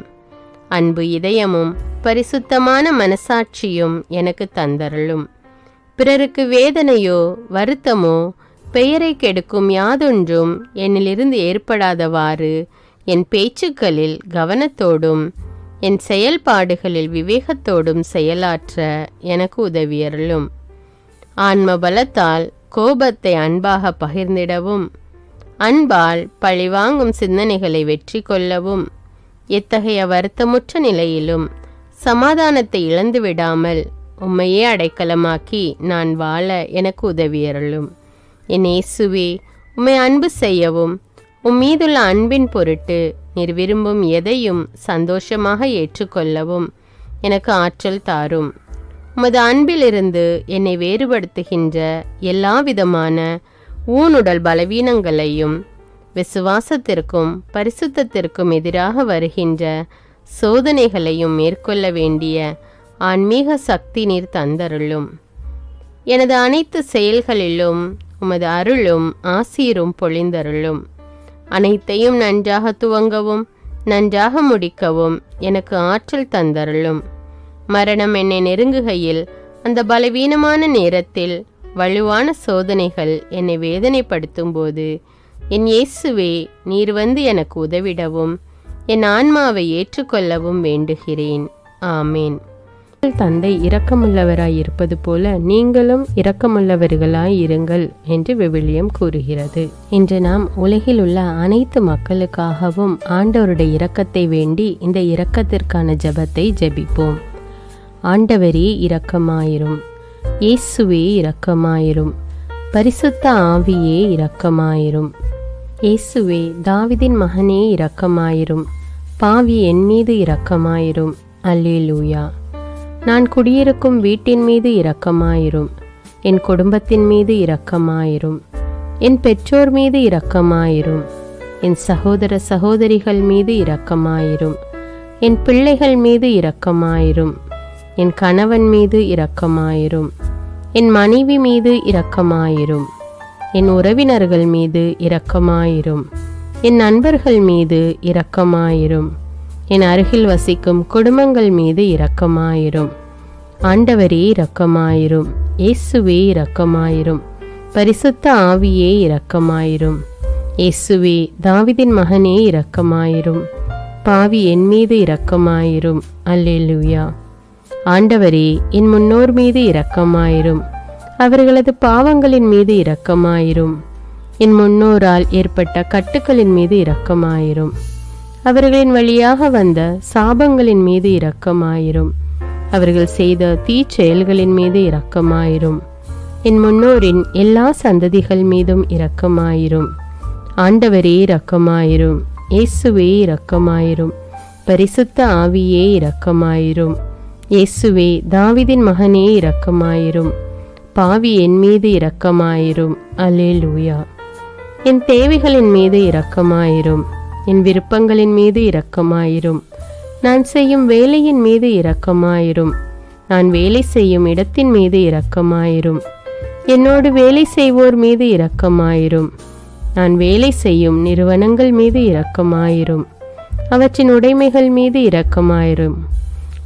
அன்பு இதயமும் பரிசுத்தமான மனசாட்சியும் எனக்கு தந்தருளும். பிறருக்கு வேதனையோ வருத்தமோ பெயரை கெடுக்கும் யாதொன்றும் என்னிலிருந்து ஏற்படாதவாறு என் பேச்சுக்களில் கவனத்தோடும் என் செயல்பாடுகளில் விவேகத்தோடும் செயலாற்ற எனக்கு உதவியருளும். ஆன்ம பலத்தால் கோபத்தை அன்பாக பகிர்ந்திடவும், அன்பால் பழிவாங்கும் சிந்தனைகளை வெற்றி கொள்ளவும், எத்தகைய வருத்தமுற்ற நிலையிலும் சமாதானத்தை இழந்து விடாமல் உம்மையே அடைக்கலமாக்கி நான் வாழ எனக்கு உதவியருளும். என் இயேசுவே, உம்மை அன்பு செய்யவும் உம்மீதுள்ள அன்பின் பொருட்டு நீர் விரும்பும் எதையும் சந்தோஷமாக ஏற்றுக்கொள்ளவும் எனக்கு ஆற்றல் தாரும். உமது அன்பிலிருந்து என்னை வேறுபடுத்துகின்ற எல்லா விதமான ஊனுடல் பலவீனங்களையும் விசுவாசத்திற்கும் பரிசுத்தத்திற்கும் எதிராக வருகின்ற சோதனைகளையும் மேற்கொள்ள வேண்டிய ஆன்மீக சக்தி நீர் தந்தருளும். எனது அனைத்து செயல்களிலும் உமது அருளும் ஆசீரும் பொழிந்தருளும். அனைத்தையும் நன்றாக துவங்கவும் நன்றாக முடிக்கவும் எனக்கு ஆற்றல் தந்தருளும். மரணம் என்னை நெருங்குகையில் அந்த பலவீனமான நேரத்தில் வலுவான சோதனைகள் என்னை வேதனைப்படுத்தும் போது என் இயேசுவே, நீர் வந்து எனக்கு உதவிடவும் என் ஆன்மாவை ஏற்றுக்கொள்ளவும் வேண்டுகிறேன். ஆமேன். தந்தை இரக்கமுள்ளவராய் இருப்பது போல நீங்களும் இரக்கமுள்ளவர்களாய் இருங்கள் என்று விவிலியம் கூறுகிறது. இன்று நாம் உலகில் உள்ள அனைத்து மக்களுக்காகவும் ஆண்டவருடைய இரக்கத்தை வேண்டி இந்த இரக்கத்திற்கான ஜெபத்தை ஜெபிப்போம். ஆண்டவரே இரக்கமாயிரும். இயேசுவே இரக்கமாயிரும். பரிசுத்த ஆவியே இரக்கமாயிரும். இயேசுவே, தாவீதின் மகனே இரக்கமாயிரும். பாவி என் மீது இரக்கமாயிரும். அல்லேலூயா. நான் குடியிருக்கும் வீட்டின் மீது இரக்கமாயிரும். என் குடும்பத்தின் மீது இரக்கமாயிரும். என் பெற்றோர் மீது இரக்கமாயிரும். என் சகோதர சகோதரிகள் மீது இரக்கமாயிரும். என் பிள்ளைகள் மீது இரக்கமாயிரும். என் கணவன் மீது இரக்கமாயிரும். என் மனைவி மீது இரக்கமாயிரும். என் உறவினர்கள் மீது இரக்கமாயிரும். என் நண்பர்கள் மீது இரக்கமாயிரும். என் அருகில் வசிக்கும் குடும்பங்கள் மீது இரக்கமாயிரும். ஆண்டவரே இரக்கமாயிரும். இயேசுவே இரக்கமாயிரும். பரிசுத்த ஆவியே இரக்கமாயிரும். இயேசுவே, தாவீதின் மகனே இரக்கமாயிரும். பாவி என் மீது இரக்கமாயிரும். அல்லேலூயா. ஆண்டவரே, என் முன்னோர் மீது இரக்கமாயிரும். அவர்களது பாவங்களின் மீது இரக்கமாயிரும். என் முன்னோரால் ஏற்பட்ட கட்டுக்களின் மீது இரக்கமாயிரும். அவர்களின் வழியாக வந்த சாபங்களின் மீது இரக்கமாயிரும். அவர்கள் செய்த தீச்செயல்களின் மீது இரக்கமாயிரும். என் முன்னோரின் எல்லா சந்ததிகள் மீதும் இரக்கமாயிரும். ஆண்டவரே இரக்கமாயிரும். இயேசுவே இரக்கமாயிரும். பரிசுத்த ஆவியே இரக்கமாயிரும். இயேசுவே, தாவீதின் மகனே இரக்கமாயிரும். பாவி என் மீது இரக்கமாயிரும். அல்லேலூயா. என் தேவைகளின் மீது இரக்கமாயிரும். என் விருப்பங்களின் மீது இரக்கமாயிரும். நான் செய்யும் வேலையின் மீது இரக்கமாயிரும். நான் வேலை செய்யும் இடத்தின் மீது இரக்கமாயிரும். என்னோடு வேலை செய்வோர் மீது இரக்கமாயிரும். நான் வேலை செய்யும் நிறுவனங்கள் மீது இரக்கமாயிரும். அவற்றின் உடைமைகள் மீது இரக்கமாயிரும்.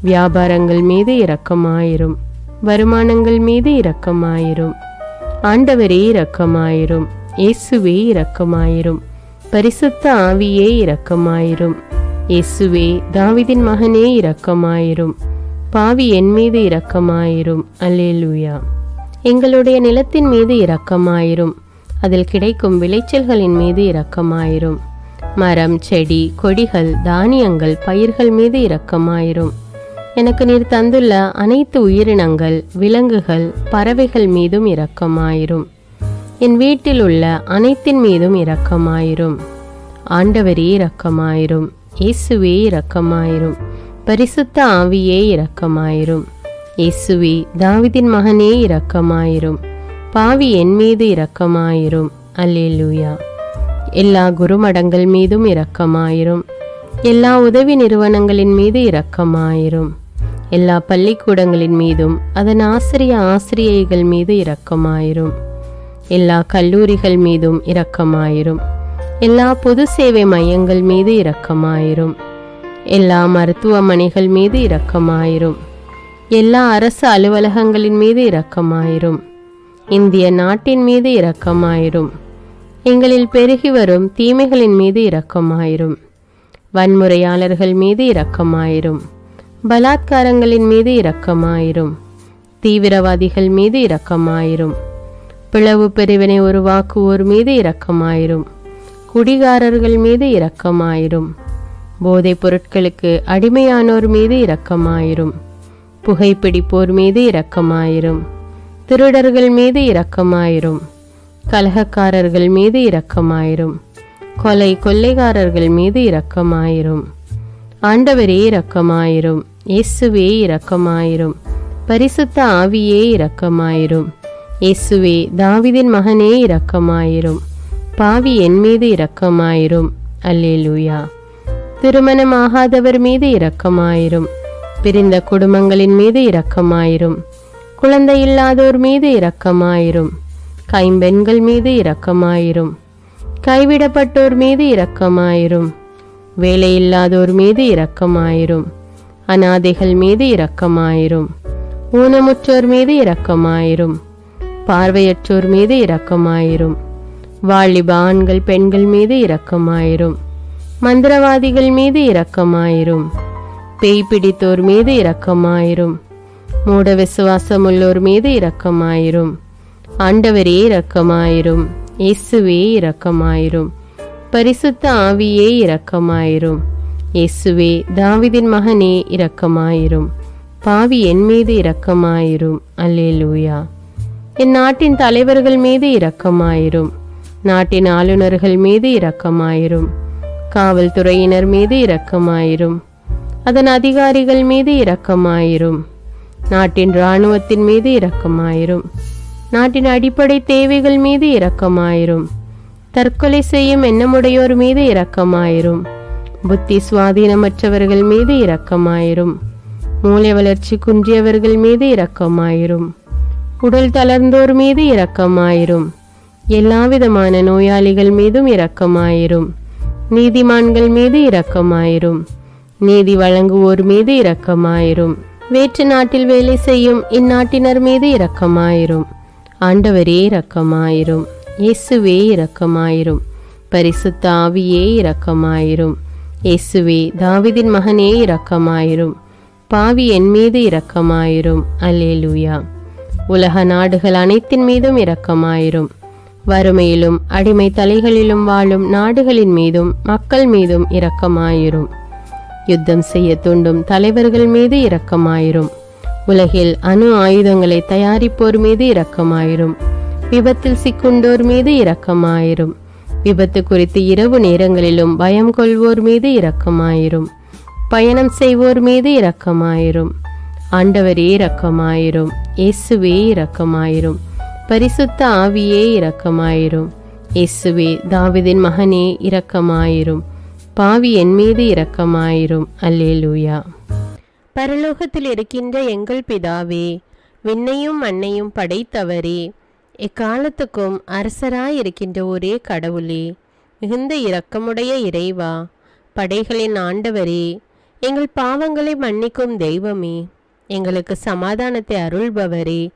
வியாபாரங்கள் மீது இரக்கமாயிரும். வருமானங்கள் மீது இரக்கமாயிரும். ஆண்டவரே இரக்கமாயிரும். இயேசுவே இரக்கமாயிரும். பரிசுத்த ஆவியே இரக்கமாயிரும். இயேசுவே, தாவீதின் மகனே இரக்கமாயிரும். பாவி என் மீது இரக்கமாயிரும். அல்லேலூயா. எங்களுடைய நிலத்தின் மீது இரக்கமாயிரும். அதில் கிடைக்கும் விளைச்சல்களின் மீது இரக்கமாயிரும். மரம், செடி, கொடிகள், தானியங்கள், பயிர்கள் மீது இரக்கமாயிரும். எனக்கு நீர் தந்துள்ள அனைத்து உயிரினங்கள், விலங்குகள், பறவைகள் மீதும் இரக்கமாயிரும். என் வீட்டில் உள்ள அனைத்தின் மீதும் இரக்கமாயிரும். ஆண்டவரே இரக்கமாயிரும். இயேசுவே இரக்கமாயிரும். பரிசுத்த ஆவியே இரக்கமாயிரும். இயேசுவே, தாவீதின் மகனே இரக்கமாயிரும். பாவி என் மீது இரக்கமாயிரும். அல்லேலூயா. எல்லா குருமடங்கள் மீதும் இரக்கமாயிரும். எல்லா உதவி நிறுவனங்களின் மீது இரக்கமாயிரும். எல்லா பள்ளிக்கூடங்களின் மீதும் அதன் ஆசிரியைகள் மீது இரக்கமாயிரும். எல்லா கல்லூரிகள் மீதும் இரக்கமாயிரும். எல்லா பொது சேவை மையங்கள் மீது இரக்கமாயிரும். எல்லா மருத்துவமனைகள் மீது இரக்கமாயிரும். எல்லா அரசு அலுவலகங்களின் மீது இரக்கமாயிரும். இந்திய நாட்டின் மீது இரக்கமாயிரும். எங்களில் பெருகி வரும் தீமைகளின் மீது இரக்கமாயிரும். வன்முறையாளர்கள் மீது இரக்கமாயிரும். பலாத்காரங்களின் மீது இரக்கமாயிரும். தீவிரவாதிகள் மீது இரக்கமாயிரும். பிளவு பிரிவினை உருவாக்குவோர் மீது இரக்கமாயிரும். குடிகாரர்கள் மீது இரக்கமாயிரும். போதைப் பொருட்களுக்கு அடிமையானோர் மீது இரக்கமாயிரும். புகைப்பிடிப்போர் மீது இரக்கமாயிரும். திருடர்கள் மீது இரக்கமாயிரும். கலகக்காரர்கள் மீது இரக்கமாயிரும். கொள்ளைக்காரர்கள் மீது இரக்கமாயிரும். ஆண்டவரே இரக்கமாயிரும். இயேசுவே இரக்கமாயிரும். பரிசுத்த ஆவியே இரக்கமாயிரும். இயேசுவே, தாவீதின் மகனே இரக்கமாயிரும். பாவி என் மீது இரக்கமாயிரும். அல்லேலூயா. திருமணமாகாதவர் மீது இரக்கமாயிரும். பிரிந்த குடும்பங்களின் மீது இரக்கமாயிரும். குழந்தை இல்லாதோர் மீது இரக்கமாயிரும். கைம்பெண்கள் மீது இரக்கமாயிரும். கைவிடப்பட்டோர் மீது இரக்கமாயிரும். வேலையில்லாதோர் மீது இரக்கமாயிரும். அனாதைகள் மீது இரக்கமாயிரும். ஊனமுற்றோர் மீது இரக்கமாயிரும். பார்வையற்றோர் மீது இரக்கமாயிரும். வாலிப ஆண்கள் பெண்கள் மீது இரக்கமாயிரும். மந்திரவாதிகள் மீது இரக்கமாயிரும். பேய் பிடித்தோர் மீது இரக்கமாயிரும். மூட விசுவாசமுள்ளோர் மீது இரக்கமாயிரும். ஆண்டவரே இரக்கமாயிரும். இயேசுவே இரக்கமாயிரும். பரிசுத்த ஆவியே இரக்கமாயிரும். இயேசுவே, தாவீதின் மகனே இரக்கமாயிரும். பாவி என் மீது இரக்கமாயிரும். அல்லேலூயா. என் நாட்டின் தலைவர்கள் மீது இரக்கமாயிரும். நாட்டின் ஆளுநர்கள் மீது இரக்கமாயிரும். காவல்துறையினர் மீது இரக்கமாயிரும். அதன் அதிகாரிகள் மீது இரக்கமாயிரும். நாட்டின் இராணுவத்தின் மீது இரக்கமாயிரும். நாட்டின் அடிப்படை தேவைகள் மீது இரக்கமாயிரும். தற்கொலை செய்யும் எண்ணமுடையோர் மீது இரக்கமாயிரும். புத்தி சுவாதீனமற்றவர்கள் மீது இரக்கமாயிரும். மூளை வளர்ச்சி குன்றியவர்கள் மீது இரக்கமாயிரும். உடல் தளர்ந்தோர் மீது இரக்கமாயிரும். எல்லாவிதமான நோயாளிகள் மீதும் இரக்கமாயிரும். நீதிமான்கள் மீது இரக்கமாயிரும். நீதி வழங்குவோர் மீது இரக்கமாயிரும். வேற்று நாட்டில் வேலை செய்யும் இந்நாட்டினர் மீது இரக்கமாயிரும். ஆண்டவரே இரக்கமாயிரும். இயேசுவே இரக்கமாயிரும். பரிசுத்த ஆவியே இரக்கமாயிரும். இயேசுவே, தாவீதின் மகனே இரக்கமாயிரும். பாவி என் மீது இரக்கமாயிரும். அல்லேலூயா. உலக நாடுகள் அனைத்தின் மீதும் இரக்கமாயிரும். வறுமையிலும் அடிமை தலைகளிலும் வாழும் நாடுகளின் மீதும் மக்கள் மீதும் இரக்கமாயிரும். யுத்தம் செய்ய தூண்டும் தலைவர்கள் மீது இரக்கமாயிரும். உலகில் அணு ஆயுதங்களை தயாரிப்போர் மீது இரக்கமாயிரும். விபத்தில் சிக்குண்டோர் மீது இரக்கமாயிரும். விபத்து குறித்து இரவு நேரங்களிலும் பயம் கொள்வோர் மீது இரக்கமாயிரும். பயணம் செய்வோர் மீது இரக்கமாயிரும். ஆண்டவரே இரக்கமாயிரும். இயேசுவே இரக்கமாயிரும். பரிசுத்த ஆவியே இரக்கமாயிரும். இயேசுவே, தாவீதின் மகனே இரக்கமாயிரும். பாவி என் மீது இரக்கமாயிரும். அல்லேலூயா. பரலோகத்தில் இருக்கின்ற எங்கள் பிதாவே, விண்ணையும் மண்ணையும் படைத்தவரே, எக்காலத்துக்கும் அரசராயிருக்கின்ற ஒரே கடவுளே, மிகுந்த இரக்கமுடைய இறைவா, படைகளின் ஆண்டவரே, எங்கள் பாவங்களை மன்னிக்கும் தெய்வமே, எங்களுக்கு சமாதானத்தை அருள்பவரே,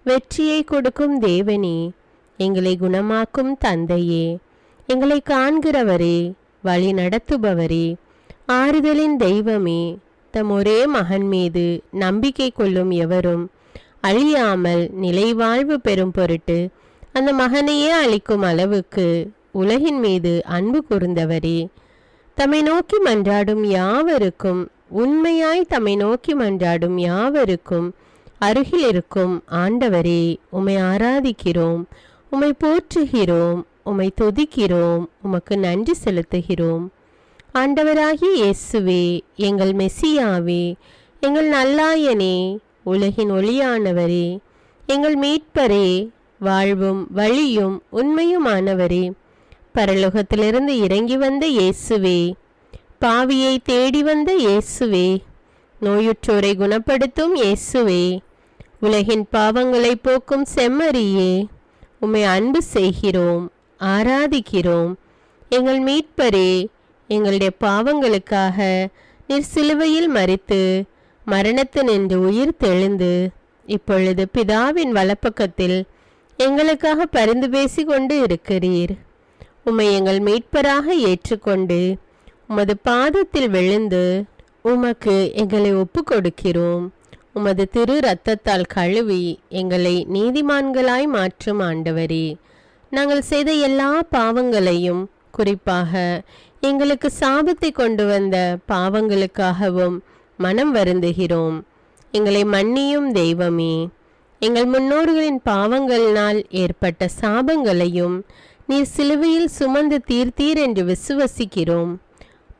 வெற்றியை கொடுக்கும் தேவனே, எங்களை குணமாக்கும் தந்தையே, எங்களை காண்கிறவரே, வழி நடத்துபவரே, ஆறுதலின் தெய்வமே, தம் ஒரே மகன் மீது நம்பிக்கை கொள்ளும் எவரும் அழியாமல் நிலைவாழ்வு பெறும் பொருட்டு அந்த மகனையே அளிக்கும் அளவுக்கு உலகின் மீது அன்பு கூர்ந்தவரே, தம்மை நோக்கி மன்றாடும் யாவருக்கும், உண்மையாய் தம்மை நோக்கி மன்றாடும் யாவருக்கும் அருகில் இருக்கும் ஆண்டவரே, உம்மை ஆராதிக்கிறோம், உம்மை போற்றுகிறோம், உம்மை துதிக்கிறோம், உமக்கு நன்றி செலுத்துகிறோம். ஆண்டவராகிய இயேசுவே, எங்கள் மெசியாவே, எங்கள் நல்லாயனே, உலகின் ஒளியானவரே, எங்கள் மீட்பரே, வாழ்வும் வழியும் உண்மையுமானவரே, பரலோகத்திலிருந்து இறங்கி வந்த இயேசுவே, பாவியை தேடி வந்த இயேசுவே, நோயுற்றோரை குணப்படுத்தும் இயேசுவே, உலகின் பாவங்களை போக்கும் செம்மறியே, உம்மை அன்பு செய்கிறோம், ஆராதிக்கிறோம். எங்கள் மீட்பரே, எங்களுடைய பாவங்களுக்காக நீர் சிலுவையில் மரித்து மரணத்தினின்று உயிர் தெழுந்து இப்பொழுது பிதாவின் வலப்பக்கத்தில் எங்களுக்காக பரிந்து பேசி கொண்டு இருக்கிறீர். உம்மை எங்கள் மீட்பராக ஏற்றுக்கொண்டு உமது பாதத்தில் விழுந்து உமக்கு எங்களை ஒப்பு கொடுக்கிறோம். உமது திரு இரத்தத்தால் கழுவி எங்களை நீதிமான்களாய் மாற்றும் ஆண்டவரே, நாங்கள் செய்த எல்லா பாவங்களையும், குறிப்பாக எங்களுக்கு சாபத்தை கொண்டு வந்த பாவங்களுக்காகவும் மனம் வருந்துகிறோம். எங்களை மன்னியும் தெய்வமே, எங்கள் முன்னோர்களின் பாவங்களினால் ஏற்பட்ட சாபங்களையும் நீர் சிலுவையில் சுமந்து தீர்த்தீர் என்று விசுவசிக்கிறோம்.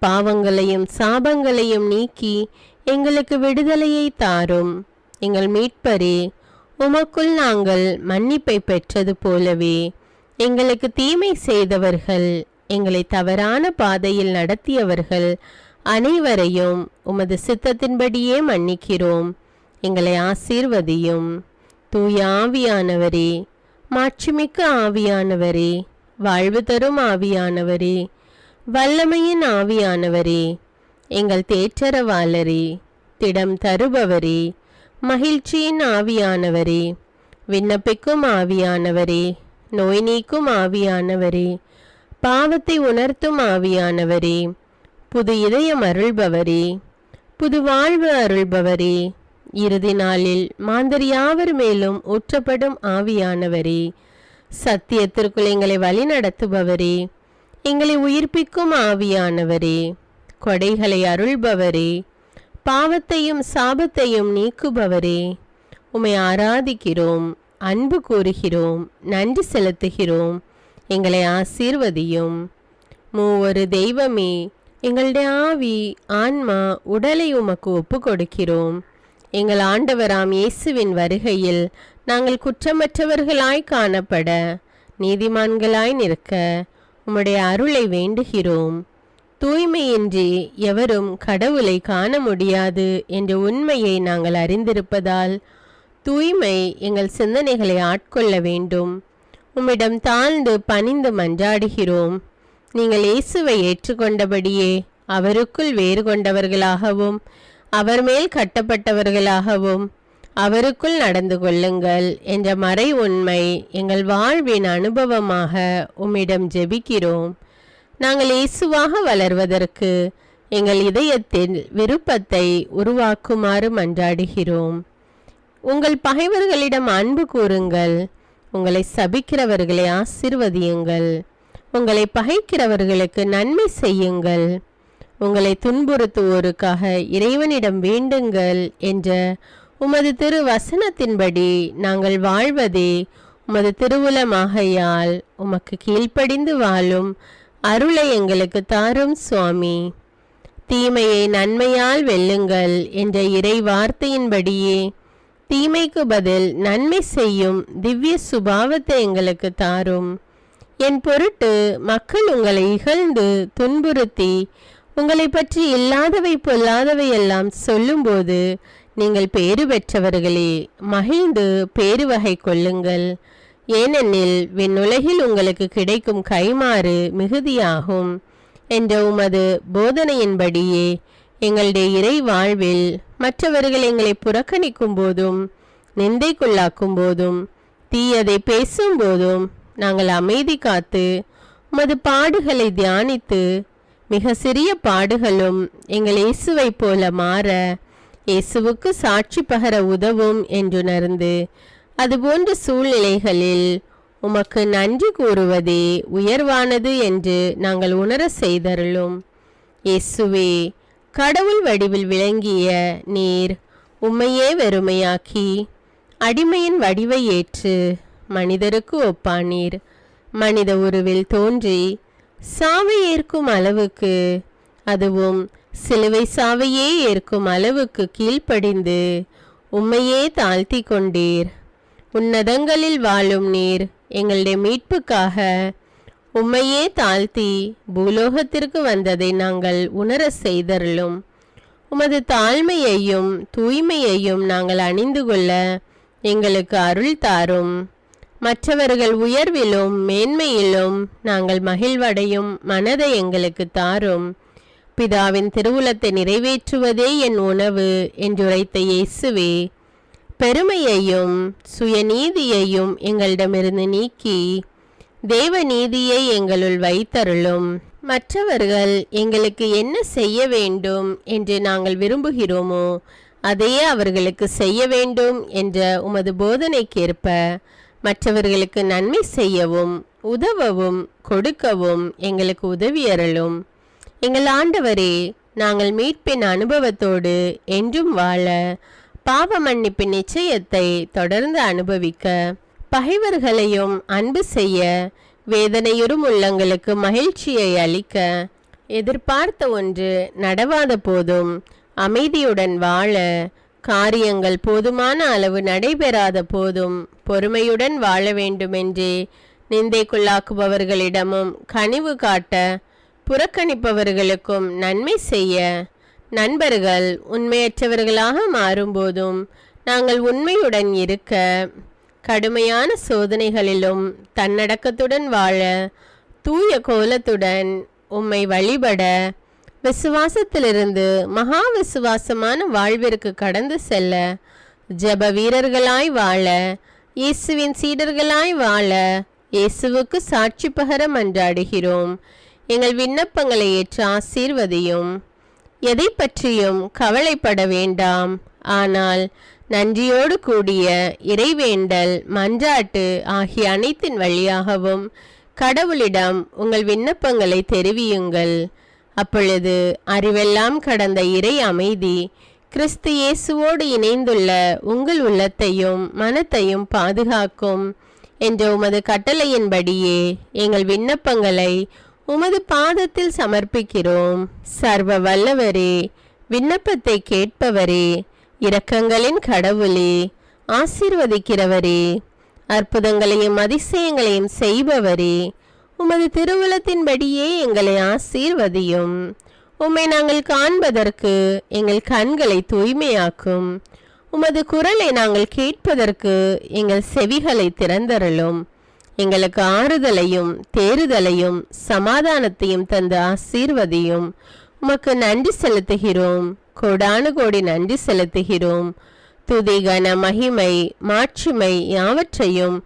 பாவங்களையும் சாபங்களையும் நீக்கி எங்களுக்கு விடுதலையை தாரும். எங்கள் மீட்பரே, உமக்குள் நாங்கள் மன்னிப்பை பெற்றது போலவே எங்களுக்கு தீமை செய்தவர்கள், எங்களை தவறான பாதையில் நடத்தியவர்கள் அனைவரையும் உமது சித்தத்தின்படியே மன்னிக்கிறோம். எங்களை ஆசீர்வதியும். தூய ஆவியானவரே, மாட்சிமிக்க ஆவியானவரே, வாழ்வு தரும் ஆவியானவரே, வல்லமையின் ஆவியானவரே, எங்கள் தேற்றரவாளரே, திடம் தருபவரே, மகிழ்ச்சியின் ஆவியானவரே, விண்ணப்பிக்கும் ஆவியானவரே, நோய் நீக்கும் ஆவியானவரே, பாவத்தை உணர்த்தும் ஆவியானவரே, புது இதயம் அருள்பவரே, புது வாழ்வு அருள்பவரே, இறுதி நாளில் மாந்தர் யாவர் மேலும் ஊற்றப்படும் ஆவியானவரே, சத்தியத்திற்குள் எங்களை வழி நடத்துபவரே, எங்களை உயிர்ப்பிக்கும் ஆவியானவரே, கொடைகளை அருள்பவரே, பாவத்தையும் சாபத்தையும் நீக்குபவரே, உம்மை ஆராதிக்கிறோம், அன்பு கூறுகிறோம், நன்றி செலுத்துகிறோம். எங்களை ஆசீர்வதியும். மூவொரு தெய்வமே, எங்களுடைய ஆவி, ஆன்மா, உடலை உமக்கு ஒப்பு கொடுக்கிறோம். எங்கள் ஆண்டவராம் இயேசுவின் வருகையில் நாங்கள் குற்றமற்றவர்களாய் காணப்பட, நீதிமான்களாய் நிற்க உம்முடைய அருளை வேண்டுகிறோம். தூய்மையின்றி எவரும் கடவுளை காண முடியாது என்ற உண்மையை நாங்கள் அறிந்திருப்பதால் தூய்மை எங்கள் சிந்தனைகளை ஆட்கொள்ள வேண்டும். உம்மிடம் தாழ்ந்து பணிந்து மன்றாடுகிறோம். நீங்கள் இயேசுவை ஏற்றுக்கொண்டபடியே அவருக்குள் வேறு கொண்டவர்களாகவும் அவர் மேல் கட்டப்பட்டவர்களாகவும் அவருக்குள் நடந்து கொள்ளுங்கள் என்ற மறை உண்மை எங்கள் வாழ்வின் அனுபவமாக உம்மிடம் ஜெபிக்கிறோம். நாங்கள் இயேசுவாக வளர்வதற்கு எங்கள் இதயத்தில் விருப்பத்தை உருவாக்குமாறு மன்றாடுகிறோம். உங்கள் பகைவர்களிடம் அன்பு கூறுங்கள், உங்களை சபிக்கிறவர்களை ஆசீர்வதியுங்கள், உங்களை பகைக்கிறவர்களுக்கு நன்மை செய்யுங்கள், உங்களை துன்புறுத்துவோருக்காக இறைவனிடம் வேண்டுங்கள் என்ற உமது திரு வசனத்தின்படி நாங்கள் வாழ்வதே உமது திருவுலமாகையால் உமக்கு கீழ்ப்படிந்து வாழும் அருளை எங்களுக்கு தாரும் சுவாமி. தீமையை நன்மையால் வெல்லுங்கள் என்ற இறை வார்த்தையின்படியே தீமைக்கு பதில் நன்மை செய்யும் திவ்ய சுபாவத்தை எங்களுக்கு தாரும். என் பொருட்டு மக்கள் உங்களை இகழ்ந்து துன்புறுத்தி உங்களை பற்றி இல்லாதவை பொல்லாதவை எல்லாம் சொல்லும்போது நீங்கள் பேறு பெற்றவர்களே, மகிழ்ந்து பேறு வகை கொள்ளுங்கள். ஏனெனில் விண்ணுலகில் உங்களுக்கு கிடைக்கும் கைமாறு மிகுதியாகும் என்ற உமது போதனையின்படியே எங்களுடைய இறை வாழ்வில் மற்றவர்கள் எங்களை புறக்கணிக்கும் போதும் நிந்தைக்குள்ளாக்கும் போதும் தீயதை பேசும் போதும் நாங்கள் அமைதி காத்து உமது பாடுகளை தியானித்து மிக சிறிய பாடுகளும் எங்கள் இயேசுவை போல மாற இயேசுவுக்கு சாட்சி பகர உதவும் என்றுணர்ந்து அதுபோன்ற சூழ்நிலைகளில் உமக்கு நன்றி கூறுவதே உயர்வானது என்று நாங்கள் உணர செய்தருளும். இயேசுவே, கடவுள் வடிவில் விளங்கிய நீர் உம்மையே வெறுமையாக்கி அடிமையின் வடிவை ஏற்று மனிதருக்கு ஒப்பானீர். மனித உருவில் தோன்றி சாவை ஏற்கும் அளவுக்கு, அதுவும் சிலுவை சாவையே ஏற்கும் அளவுக்கு கீழ்ப்படிந்து உம்மையே தாழ்த்தி கொண்டீர். உன்னதங்களில் வாழும் நீர் எங்களுடைய மீட்புக்காக உம்மையே தாழ்த்தி பூலோகத்திற்கு வந்ததை நாங்கள் உணர செய்தருளும். உமது தாழ்மையையும் தூய்மையையும் நாங்கள் அணிந்து கொள்ள எங்களுக்கு அருள் தாரும். மற்றவர்கள் உயர்விலும் மேன்மையிலும் நாங்கள் மகிழ்வடையும் மனதை எங்களுக்கு தாரும். பிதாவின் திருவுளத்தை நிறைவேற்றுவதே என் உணவு என்றுரைத்த இயேசுவே, பெருமையையும் சுயநீதியையும் எங்களிடமிருந்து நீக்கி தேவ நீதியை எங்களுள் வைத்தருளும். மற்றவர்கள் எங்களுக்கு என்ன செய்ய வேண்டும் என்று நாங்கள் விரும்புகிறோமோ அதையே அவர்களுக்கு செய்ய வேண்டும் என்ற உமது போதனைக்கேற்ப மற்றவர்களுக்கு நன்மை செய்யவும் உதவவும் கொடுக்கவும் எங்களுக்கு உதவியருளும். எங்கள் ஆண்டவரே, நாங்கள் மீட்பின் அனுபவத்தோடு என்றும் வாழ, பாவ மன்னிப்பின் நிச்சயத்தை தொடர்ந்து அனுபவிக்க, பகைவர்களையும் அன்பு செய்ய, வேதனையுறும் உள்ளங்களுக்கு மகிழ்ச்சியை அளிக்க, எதிர்பார்த்த ஒன்று நடவாத போதும் அமைதியுடன் வாழ, காரியங்கள் போதுமான அளவு நடைபெறாத போதும் பொறுமையுடன் வாழ வேண்டுமென்றே நிந்தைக்குள்ளாக்குபவர்களிடமும் கனிவு காட்ட, புறக்கணிப்பவர்களுக்கும் நன்மை செய்ய, நண்பர்கள் உண்மையற்றவர்களாக மாறும்போதும் நாங்கள் உண்மையுடன் இருக்க, கடுமையான சோதனைகளிலும் தன்னடக்கத்துடன் வாழ, தூய கோலத்துடன் உம்மை வழிபட, விசுவாசத்திலிருந்து மகா விசுவாசமான வாழ்விற்கு கடந்து செல்ல, ஜெப வீரர்களாய் வாழ, இயேசுவின் சீடர்களாய் வாழ, இயேசுவுக்கு சாட்சி பகர மன்றாடுகிறோம். எங்கள் விண்ணப்பங்களை ஏற்று ஆசீர்வதியும். எதை பற்றியும் கவலைப்பட வேண்டாம். ஆனால் நன்றியோடு கூடிய இறைவேண்டல், மன்றாட்டு ஆகிய அனைத்தின் வழியாகவும் கடவுளிடம் உங்கள் விண்ணப்பங்களை தெரிவியுங்கள். அப்பொழுது அறிவெல்லாம் கடந்த இறை அமைதி கிறிஸ்து இயேசுவோடு இணைந்துள்ள உங்கள் உள்ளத்தையும் மனத்தையும் பாதுகாக்கும் என்ற உமது கட்டளையின்படியே எங்கள் விண்ணப்பங்களை உமது பாதத்தில் சமர்ப்பிக்கிறோம். சர்வ வல்லவரே, விண்ணப்பத்தை கேட்பவரே, இரக்கங்களின் கடவுளே, ஆசீர்வதிக்கிறவரே, அற்புதங்களையும் அதிசயங்களையும் செய்பவரே, உமது திருவுளத்தின்படியே எங்களை ஆசீர்வதியும். உம்மை நாங்கள் காண்பதற்கு எங்கள் கண்களை தூய்மையாக்கும். உமது குரலை நாங்கள் கேட்பதற்கு எங்கள் செவிகளை திறந்தருளும். எங்களுக்கு ஆறுதலையும் தேறுதலையும் சமாதானத்தையும் தந்து ஆசீர்வதியும். உமக்கு நன்றி செலுத்துகிறோம், கோடானு கோடி நன்றி செலுத்துகிறோம். துதி கன மகிமை மாட்சிமை யாவற்றையும்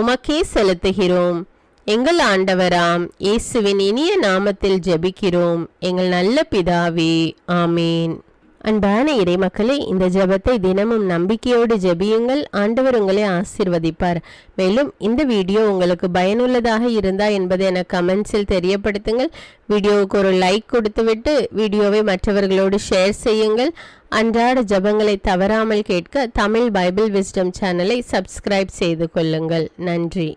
உமக்கே செலுத்துகிறோம். எங்கள் ஆண்டவராம் இயேசுவின் இனிய நாமத்தில் ஜெபிக்கிறோம் எங்கள் நல்ல பிதாவே, ஆமேன். அன்பான இறைமக்களே, இந்த ஜெபத்தை தினமும் நம்பிக்கையோடு ஜெபியுங்கள். ஆண்டவர் உங்களை ஆசீர்வதிப்பார். மேலும் இந்த வீடியோ உங்களுக்கு பயனுள்ளதாக இருந்தா என்பதை எனக்கு கமெண்ட்ஸில் தெரியப்படுத்துங்கள். வீடியோவுக்கு ஒரு லைக் கொடுத்துவிட்டு வீடியோவை மற்றவர்களோடு ஷேர் செய்யுங்கள். அன்றாட ஜெபங்களை தவறாமல் கேட்க தமிழ் பைபிள் விஸ்டம் சேனலை சப்ஸ்கிரைப் செய்து கொள்ளுங்கள். நன்றி.